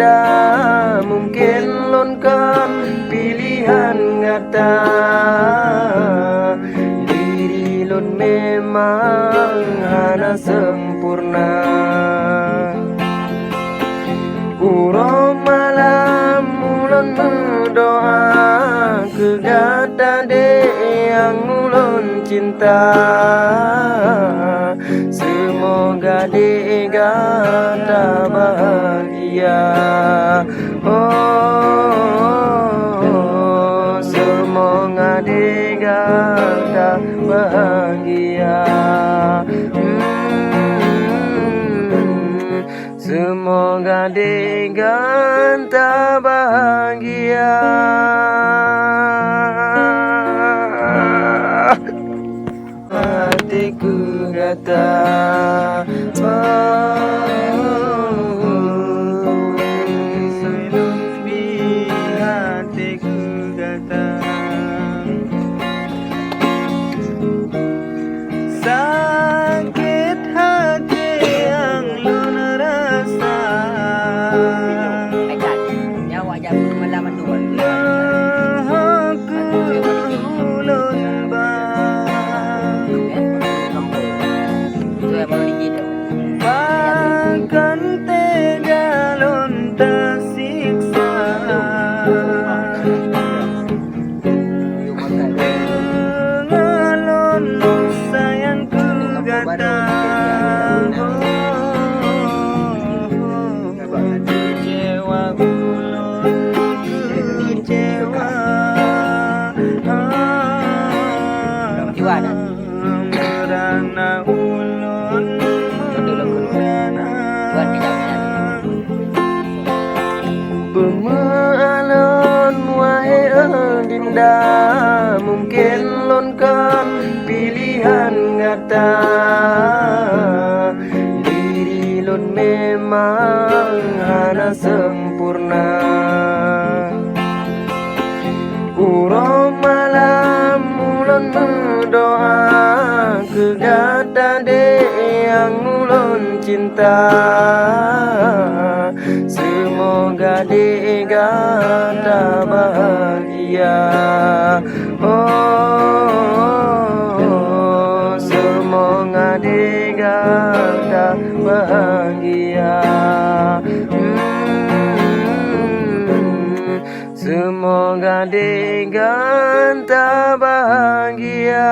Dinda mungkin lonkan pilihan ngata. Diri lon memang hana sempurna. Uro malam ulun berdoa kegata de yang ulun cinta. Semoga de gata bahagia. Oh, semoga de gata bahagia. Semoga de gata bahagia. Hatiku gata selumbi hatiku gata. Sakit hati yang lun rasa. Nyawa jam malaman dua. Bahkan tega lon tersiksa. Ngalon sayangku gata. Kecewa ulun kecewa. Merana ulun Pemaalon wahai Dinda mungkin lonkan pilihan ngata. Diri lon memang hana sempurna. Uro malam ulun berdoa kegata de yang ulun cinta. Semoga de gata bahagia. Oh, semoga de gata bahagia. Semoga de gata bahagia.